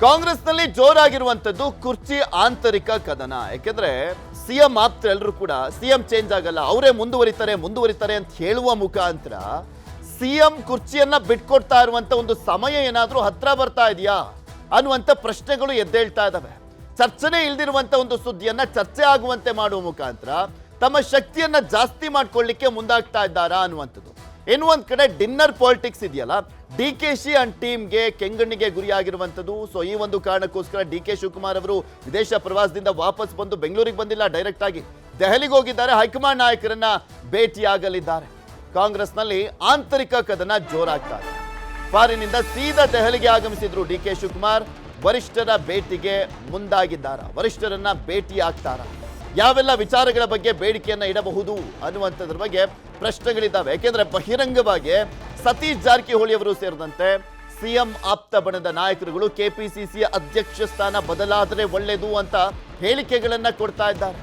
ಕಾಂಗ್ರೆಸ್ನಲ್ಲಿ ಜೋರಾಗಿರುವಂತದ್ದು ಕುರ್ಚಿ ಆಂತರಿಕ ಕದನ. ಯಾಕೆಂದ್ರೆ ಸಿಎಂ ಆಪ್ತ ಎಲ್ಲರೂ ಕೂಡ ಸಿಎಂ ಚೇಂಜ್ ಆಗಲ್ಲ, ಅವರೇ ಮುಂದುವರಿತಾರೆ ಅಂತ ಹೇಳುವ ಮುಖಾಂತರ ಸಿಎಂ ಕುರ್ಚಿಯನ್ನ ಬಿಟ್ಕೊಡ್ತಾ ಇರುವಂತ ಒಂದು ಸಮಯ ಏನಾದ್ರೂ ಹತ್ರ ಬರ್ತಾ ಇದೆಯಾ ಅನ್ನುವಂತ ಪ್ರಶ್ನೆಗಳು ಎದ್ದೇಳ್ತಾ ಇದಾವೆ. ಚರ್ಚೆನೇ ಇಲ್ದಿರುವಂತ ಒಂದು ಸುದ್ದಿಯನ್ನ ಚರ್ಚೆ ಆಗುವಂತೆ ಮಾಡುವ ಮುಖಾಂತರ ತಮ್ಮ ಶಕ್ತಿಯನ್ನ ಜಾಸ್ತಿ ಮಾಡ್ಕೊಳ್ಳಿಕ್ಕೆ ಮುಂದಾಗ್ತಾ ಇದ್ದಾರಾ ಅನ್ನುವಂಥದ್ದು. ಇನ್ನು ಒಂದ್ ಕಡೆ ಡಿನ್ನರ್ ಪಾಲಿಟಿಕ್ಸ್ ಇದೆಯಲ್ಲ, ಡಿಕೆಶಿ ಅಂಡ್ ಟೀಮ್ಗೆ ಕೆಂಗಣ್ಣಿಗೆ ಗುರಿಯಾಗಿರುವಂಥದ್ದು. ಸೊ ಈ ಒಂದು ಕಾರಣಕ್ಕೋಸ್ಕರ ಡಿಕೆ ಶಿವಕುಮಾರ್ ಅವರು ವಿದೇಶ ಪ್ರವಾಸದಿಂದ ವಾಪಸ್ ಬಂದು ಬೆಂಗಳೂರಿಗೆ ಬಂದಿಲ್ಲ, ಡೈರೆಕ್ಟ್ ಆಗಿ ದೆಹಲಿಗೆ ಹೋಗಿದ್ದಾರೆ, ಹೈಕಮಾಂಡ್ ನಾಯಕರನ್ನ ಭೇಟಿಯಾಗಲಿದ್ದಾರೆ. ಕಾಂಗ್ರೆಸ್ನಲ್ಲಿ ಆಂತರಿಕ ಕದನ ಜೋರಾಗ್ತಾ ಇದೆ. ಫಾರಿನಿಂದ ಸೀದಾ ದೆಹಲಿಗೆ ಆಗಮಿಸಿದ್ರು ಡಿಕೆ ಶಿವಕುಮಾರ್. ವರಿಷ್ಠರ ಭೇಟಿಗೆ ಮುಂದಾಗಿದ್ದಾರಾ, ವರಿಷ್ಠರನ್ನ ಭೇಟಿ ಆಗ್ತಾರಾ, ಯಾವೆಲ್ಲ ವಿಚಾರಗಳ ಬಗ್ಗೆ ಬೇಡಿಕೆಯನ್ನ ಇಡಬಹುದು ಅನ್ನುವಂಥದ್ರ ಬಗ್ಗೆ ಪ್ರಶ್ನೆಗಳಿದ್ದಾವೆ. ಯಾಕೆಂದ್ರೆ ಬಹಿರಂಗವಾಗಿ ಸತೀಶ್ ಜಾರಕಿಹೊಳಿ ಅವರು ಸೇರಿದಂತೆ ಸಿಎಂ ಆಪ್ತ ಬಣದ ನಾಯಕರುಗಳು ಕೆಪಿಸಿಸಿ ಅಧ್ಯಕ್ಷ ಸ್ಥಾನ ಬದಲಾದರೆ ಒಳ್ಳೆಯದು ಅಂತ ಹೇಳಿಕೆಗಳನ್ನ ಕೊಡ್ತಾ ಇದ್ದಾರೆ.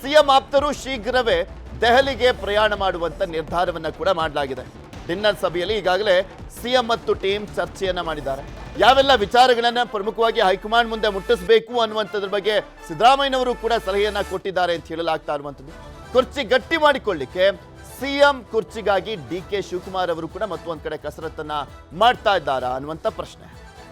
ಸಿಎಂ ಆಪ್ತರು ಶೀಘ್ರವೇ ದೆಹಲಿಗೆ ಪ್ರಯಾಣ ಮಾಡುವಂತ ನಿರ್ಧಾರವನ್ನ ಕೂಡ ಮಾಡಲಾಗಿದೆ. ಡಿನ್ನರ್ ಸಭೆಯಲ್ಲಿ ಈಗಾಗಲೇ ಸಿಎಂ ಮತ್ತು ಟೀಮ್ ಚರ್ಚೆಯನ್ನ ಮಾಡಿದ್ದಾರೆ. ಯಾವೆಲ್ಲ ವಿಚಾರಗಳನ್ನ ಪ್ರಮುಖವಾಗಿ ಹೈಕಮಾಂಡ್ ಮುಂದೆ ಮುಟ್ಟಿಸಬೇಕು ಅನ್ನುವಂಥದ್ರ ಬಗ್ಗೆ ಸಿದ್ದರಾಮಯ್ಯನವರು ಕೂಡ ಸಲಹೆಯನ್ನ ಕೊಟ್ಟಿದ್ದಾರೆ ಅಂತ ಹೇಳಲಾಗ್ತಾ ಇರುವಂಥದ್ದು. ಕುರ್ಚಿ ಗಟ್ಟಿ ಮಾಡಿಕೊಳ್ಳಿಕ್ಕೆ ಸಿಎಂ ಕುರ್ಚಿಗಾಗಿ ಡಿಕೆ ಶಿವಕುಮಾರ್ ಅವರು ಕೂಡ ಮತ್ತೊಂದು ಕಡೆ ಕಸರತ್ತನ್ನ ಮಾಡ್ತಾ ಇದ್ದಾರಾ ಅನ್ನುವಂಥ ಪ್ರಶ್ನೆ.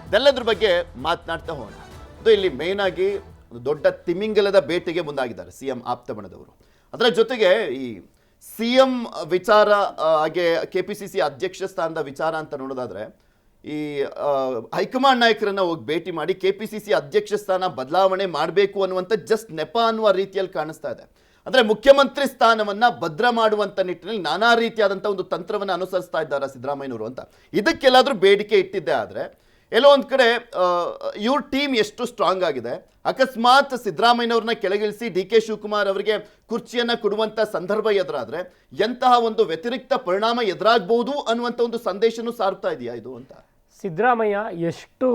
ಇದೆಲ್ಲದ್ರ ಬಗ್ಗೆ ಮಾತನಾಡ್ತಾ ಹೋಗೋಣ. ಅದು ಇಲ್ಲಿ ಮೇನ್ ಆಗಿ ಒಂದು ದೊಡ್ಡ ತಿಮಿಂಗಲದ ಬೇಟೆಗೆ ಮುಂದಾಗಿದ್ದಾರೆ ಸಿಎಂ ಆಪ್ತ ಬಣದವರು. ಅದರ ಜೊತೆಗೆ ಈ ಸಿಎಂ ವಿಚಾರ ಹಾಗೆ ಕೆಪಿಸಿಸಿ ಅಧ್ಯಕ್ಷ ಸ್ಥಾನದ ವಿಚಾರ ಅಂತ ನೋಡೋದಾದ್ರೆ, ಈ ಹೈಕಮಾಂಡ್ ನಾಯಕರನ್ನ ಹೋಗಿ ಭೇಟಿ ಮಾಡಿ ಕೆಪಿಸಿಸಿ ಅಧ್ಯಕ್ಷ ಸ್ಥಾನ ಬದಲಾವಣೆ ಮಾಡಬೇಕು ಅನ್ನುವಂಥ ಜಸ್ಟ್ ನೆಪ ಅನ್ನುವ ರೀತಿಯಲ್ಲಿ ಕಾಣಿಸ್ತಾ ಇದೆ. ಅಂದ್ರೆ ಮುಖ್ಯಮಂತ್ರಿ ಸ್ಥಾನವನ್ನ ಭದ್ರ ಮಾಡುವಂತ ನಿಟ್ಟಿನಲ್ಲಿ ನಾನಾ ರೀತಿಯಾದಂಥ ಒಂದು ತಂತ್ರವನ್ನ ಅನುಸರಿಸ್ತಾ ಇದ್ದಾರೆ ಸಿದ್ದರಾಮಯ್ಯನವರು ಅಂತ. ಇದಕ್ಕೆಲ್ಲಾದ್ರೂ ಬೇಡಿಕೆ ಇಟ್ಟಿದ್ದೆ ಆದ್ರೆ ಎಲ್ಲೋ ಒಂದ್ ಕಡೆ ಇವ್ರ ಟೀಮ್ ಎಷ್ಟು ಸ್ಟ್ರಾಂಗ್ ಆಗಿದೆ, ಅಕಸ್ಮಾತ್ ಸಿದ್ದರಾಮಯ್ಯನವ್ರನ್ನ ಕೆಳಗಿಳಿಸಿ ಡಿಕೆ ಶಿವಕುಮಾರ್ ಅವರಿಗೆ ಕುರ್ಚಿಯನ್ನ ಕೊಡುವಂತ ಸಂದರ್ಭ ಎದುರಾದ್ರೆ ಎಂತಹ ಒಂದು ವ್ಯತಿರಿಕ್ತ ಪರಿಣಾಮ ಎದುರಾಗಬಹುದು ಅನ್ನುವಂಥ ಒಂದು ಸಂದೇಶನೂ ಸಾರ್ತಾ ಇದೆಯಾ ಇದು ಅಂತ. ಸಿದ್ದರಾಮಯ್ಯ ಎಷ್ಟು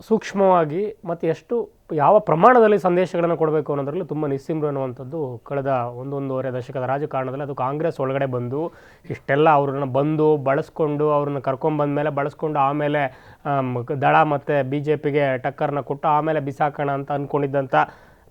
ಸೂಕ್ಷ್ಮವಾಗಿ ಮತ್ತು ಎಷ್ಟು ಯಾವ ಪ್ರಮಾಣದಲ್ಲಿ ಸಂದೇಶಗಳನ್ನು ಕೊಡಬೇಕು ಅನ್ನೋದ್ರಲ್ಲಿ ತುಂಬ ನಿಸ್ಸಿಮ್ರು ಅನ್ನುವಂಥದ್ದು ಕಳೆದ ಒಂದೂವರೆ ದಶಕದ ರಾಜಕಾರಣದಲ್ಲಿ ಅದು ಕಾಂಗ್ರೆಸ್ ಒಳಗಡೆ ಬಂದು ಇಷ್ಟೆಲ್ಲ ಅವ್ರನ್ನ ಬಂದು ಬಳಸ್ಕೊಂಡು ಅವ್ರನ್ನ ಕರ್ಕೊಂಡ್ಬಂದ ಮೇಲೆ ಬಳಸ್ಕೊಂಡು ಆಮೇಲೆ ದಳ ಮತ್ತು ಬಿ ಜೆ ಪಿಗೆ ಟಕ್ಕರ್ನ ಕೊಟ್ಟು ಆಮೇಲೆ ಬಿಸಾಕೋಣ ಅಂತ ಅಂದ್ಕೊಂಡಿದ್ದಂಥ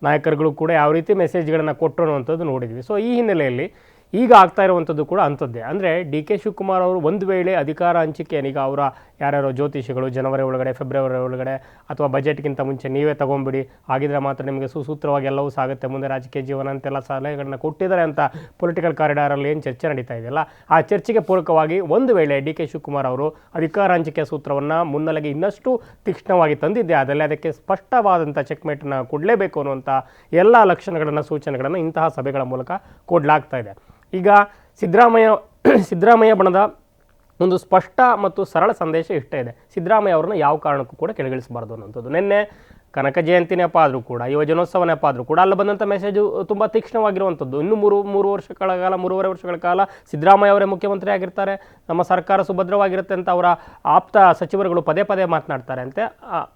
ನಾಯಕರುಗಳು ಕೂಡ ಯಾವ ರೀತಿ ಮೆಸೇಜ್ಗಳನ್ನು ಕೊಟ್ಟರು ಅನ್ನುವಂಥದ್ದು ನೋಡಿದ್ವಿ. ಸೊ ಈ ಹಿನ್ನೆಲೆಯಲ್ಲಿ ಈಗ ಆಗ್ತಾ ಇರುವಂಥದ್ದು ಕೂಡ ಅಂಥದ್ದೇ. ಅಂದರೆ ಡಿ ಕೆ ಶಿವಕುಮಾರ್ ಅವರು ಒಂದು ವೇಳೆ ಅಧಿಕಾರ ಹಂಚಿಕೆ ಈಗ ಅವರ ಯಾರ್ಯಾರೋ ಜ್ಯೋತಿಷಿಗಳು ಜನವರಿ ಒಳಗಡೆ ಫೆಬ್ರವರಿ ಒಳಗಡೆ ಅಥವಾ ಬಜೆಟ್ಗಿಂತ ಮುಂಚೆ ನೀವೇ ತೊಗೊಂಬಿಡಿ, ಆಗಿದ್ರೆ ಮಾತ್ರ ನಿಮಗೆ ಸುಸೂತ್ರವಾಗಿ ಎಲ್ಲವೂ ಸಾಗುತ್ತೆ ಮುಂದೆ ರಾಜಕೀಯ ಜೀವನ ಅಂತೆಲ್ಲ ಸಲಹೆಗಳನ್ನ ಕೊಟ್ಟಿದ್ದಾರೆ ಅಂತ ಪೊಲಿಟಿಕಲ್ ಕಾರಿಡಾರಲ್ಲಿ ಏನು ಚರ್ಚೆ ನಡೀತಾ ಇದೆಯಲ್ಲ, ಆ ಚರ್ಚೆಗೆ ಪೂರಕವಾಗಿ ಒಂದು ವೇಳೆ ಡಿ ಕೆ ಶಿವಕುಮಾರ್ ಅವರು ಅಧಿಕಾರ ಹಂಚಿಕೆ ಸೂತ್ರವನ್ನು ಮುನ್ನೆಲೆಗೆ ಇನ್ನಷ್ಟು ತೀಕ್ಷ್ಣವಾಗಿ ತಂದಿದ್ದೆ ಆದಲ್ಲಿ ಅದಕ್ಕೆ ಸ್ಪಷ್ಟವಾದಂಥ ಚೆಕ್ಮೇಟನ್ನು ಕೊಡಲೇಬೇಕು ಅನ್ನುವಂಥ ಎಲ್ಲ ಲಕ್ಷಣಗಳನ್ನು ಸೂಚನೆಗಳನ್ನು ಇಂತಹ ಸಭೆಗಳ ಮೂಲಕ ಕೊಡಲಾಗ್ತಾ ಇದೆ. ಈಗ ಸಿದ್ದರಾಮಯ್ಯ ಬಣದ ಒಂದು ಸ್ಪಷ್ಟ ಮತ್ತು ಸರಳ ಸಂದೇಶ ಇಷ್ಟೇ ಇದೆ, ಸಿದ್ದರಾಮಯ್ಯ ಅವ್ರನ್ನ ಯಾವ ಕಾರಣಕ್ಕೂ ಕೂಡ ಕೆಳಗಿಳಿಸಬಾರ್ದು ಅನ್ನೋಂಥದ್ದು. ನಿನ್ನೆ ಕನಕ ಜಯಂತಿ ನೆಪ ಆದರೂ ಕೂಡ ಯುವಜನೋತ್ಸವ ನೆಪ ಆದರೂ ಕೂಡ ಅಲ್ಲಿ ಬಂದಂಥ ಮೆಸೇಜು ತುಂಬ ತೀಕ್ಷ್ಣವಾಗಿರುವಂಥದ್ದು. ಇನ್ನೂ ಮೂರುವರೆ ವರ್ಷಗಳ ಕಾಲ ಸಿದ್ದರಾಮಯ್ಯ ಅವರೇ ಮುಖ್ಯಮಂತ್ರಿ ಆಗಿರ್ತಾರೆ, ನಮ್ಮ ಸರ್ಕಾರ ಸುಭದ್ರವಾಗಿರುತ್ತೆ ಅಂತ ಅವರ ಆಪ್ತ ಸಚಿವರುಗಳು ಪದೇ ಮಾತನಾಡ್ತಾರೆ ಅಂತೆ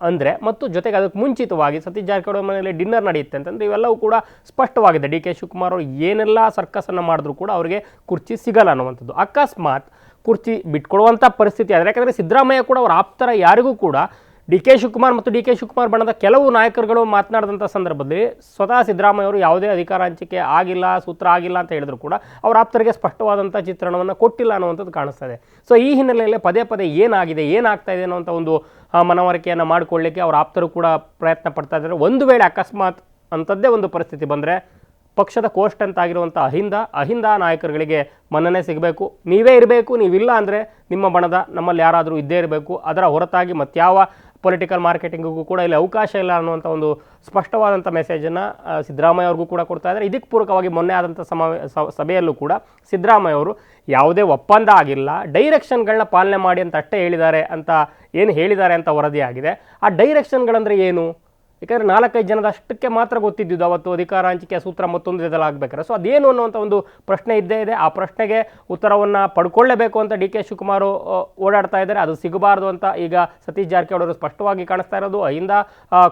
ಅಂದರೆ, ಮತ್ತು ಜೊತೆಗೆ ಅದಕ್ಕೆ ಮುಂಚಿತವಾಗಿ ಸತೀಶ್ ಜಾರಕಿಹೊಳಿ ಮನೆಯಲ್ಲಿ ಡಿನ್ನರ್ ನಡೆಯುತ್ತೆ ಅಂತಂದರೆ ಇವೆಲ್ಲವೂ ಕೂಡ ಸ್ಪಷ್ಟವಾಗಿದೆ. ಡಿ ಕೆ ಶಿವಕುಮಾರ್ ಅವರು ಏನೆಲ್ಲ ಸರ್ಕಸನ್ನು ಮಾಡಿದ್ರು ಕೂಡ ಅವರಿಗೆ ಕುರ್ಚಿ ಸಿಗಲ್ಲ ಅನ್ನುವಂಥದ್ದು. ಅಕಸ್ಮಾತ್ ಕುರ್ಚಿ ಬಿಟ್ಕೊಡುವಂಥ ಪರಿಸ್ಥಿತಿ ಆದರೆ, ಯಾಕಂದರೆ ಸಿದ್ದರಾಮಯ್ಯ ಕೂಡ ಅವರ ಆಪ್ತರ ಯಾರಿಗೂ ಕೂಡ ಡಿ ಕೆ ಶಿವಕುಮಾರ್ ಮತ್ತು ಡಿ ಕೆ ಶಿವಕುಮಾರ್ ಬಣದ ಕೆಲವು ನಾಯಕರುಗಳು ಮಾತನಾಡಿದಂಥ ಸಂದರ್ಭದಲ್ಲಿ ಸ್ವತಃ ಸಿದ್ದರಾಮಯ್ಯ ಅವರು ಯಾವುದೇ ಅಧಿಕಾರ ಹಂಚಿಕೆ ಆಗಿಲ್ಲ, ಸೂತ್ರ ಆಗಿಲ್ಲ ಅಂತ ಹೇಳಿದ್ರು ಕೂಡ ಅವರ ಆಪ್ತರಿಗೆ ಸ್ಪಷ್ಟವಾದಂಥ ಚಿತ್ರಣವನ್ನು ಕೊಟ್ಟಿಲ್ಲ ಅನ್ನುವಂಥದ್ದು ಕಾಣಿಸ್ತಾ ಇದೆ. ಸೊ ಈ ಹಿನ್ನೆಲೆಯಲ್ಲಿ ಪದೇ ಏನಾಗಿದೆ ಏನಾಗ್ತಾ ಇದೆ ಅನ್ನೋಂಥ ಒಂದು ಮನವರಿಕೆಯನ್ನು ಮಾಡಿಕೊಳ್ಳಿಕ್ಕೆ ಅವರ ಆಪ್ತರು ಕೂಡ ಪ್ರಯತ್ನ ಪಡ್ತಾ ಇದ್ದಾರೆ. ಒಂದು ವೇಳೆ ಅಕಸ್ಮಾತ್ ಅಂಥದ್ದೇ ಒಂದು ಪರಿಸ್ಥಿತಿ ಬಂದರೆ ಪಕ್ಷದ ಕೋಸ್ಟ್ ಅಂತ ಆಗಿರುವಂಥ ಅಹಿಂದ ನಾಯಕರುಗಳಿಗೆ ಮನ್ನಣೆ ಸಿಗಬೇಕು, ನೀವೇ ಇರಬೇಕು, ನೀವಿಲ್ಲ ಅಂದರೆ ನಿಮ್ಮ ಬಣದ ನಮ್ಮಲ್ಲಿ ಯಾರಾದರೂ ಇದ್ದೇ ಇರಬೇಕು, ಅದರ ಹೊರತಾಗಿ ಮತ್ಯಾವ ಪೊಲಿಟಿಕಲ್ ಮಾರ್ಕೆಟಿಂಗಿಗೂ ಕೂಡ ಇಲ್ಲಿ ಅವಕಾಶ ಇಲ್ಲ ಅನ್ನುವಂಥ ಒಂದು ಸ್ಪಷ್ಟವಾದಂಥ ಮೆಸೇಜನ್ನು ಸಿದ್ದರಾಮಯ್ಯ ಅವ್ರಿಗೂ ಕೂಡ ಕೊಡ್ತಾ ಇದ್ದಾರೆ. ಇದಕ್ಕೆ ಪೂರಕವಾಗಿ ಮೊನ್ನೆ ಆದಂಥ ಸಭೆಯಲ್ಲೂ ಕೂಡ ಸಿದ್ದರಾಮಯ್ಯ ಅವರು ಯಾವುದೇ ಒಪ್ಪಂದ ಆಗಿಲ್ಲ, ಡೈರೆಕ್ಷನ್ಗಳನ್ನ ಪಾಲನೆ ಮಾಡಿ ಅಂತ ಅಷ್ಟೇ ಹೇಳಿದ್ದಾರೆ ಅಂತ ವರದಿ ಆಗಿದೆ. ಆ ಡೈರೆಕ್ಷನ್ಗಳಂದರೆ ಏನು? ಯಾಕಂದರೆ 4-5 ಜನದಷ್ಟಕ್ಕೆ ಮಾತ್ರ ಗೊತ್ತಿದ್ದು ಅವತ್ತು ಅಧಿಕಾರ ಹಂಚಿಕೆ ಸೂತ್ರ ಮತ್ತೊಂದು ಇದೆಲ್ಲಾಗಬೇಕಾರೆ. ಸೊ ಅದೇನು ಅನ್ನುವಂಥ ಒಂದು ಪ್ರಶ್ನೆ ಇದ್ದೇ ಇದೆ. ಆ ಪ್ರಶ್ನೆಗೆ ಉತ್ತರವನ್ನು ಪಡ್ಕೊಳ್ಳೇಬೇಕು ಅಂತ ಡಿ ಕೆ ಶಿವಕುಮಾರ್ ಓಡಾಡ್ತಾ ಇದ್ದಾರೆ. ಅದು ಸಿಗಬಾರ್ದು ಅಂತ ಈಗ ಸತೀಶ್ ಜಾರಕಿಹೊಳಿ ಅವರು ಸ್ಪಷ್ಟವಾಗಿ ಕಾಣಿಸ್ತಾ ಇರೋದು. ಅಹಿಂದ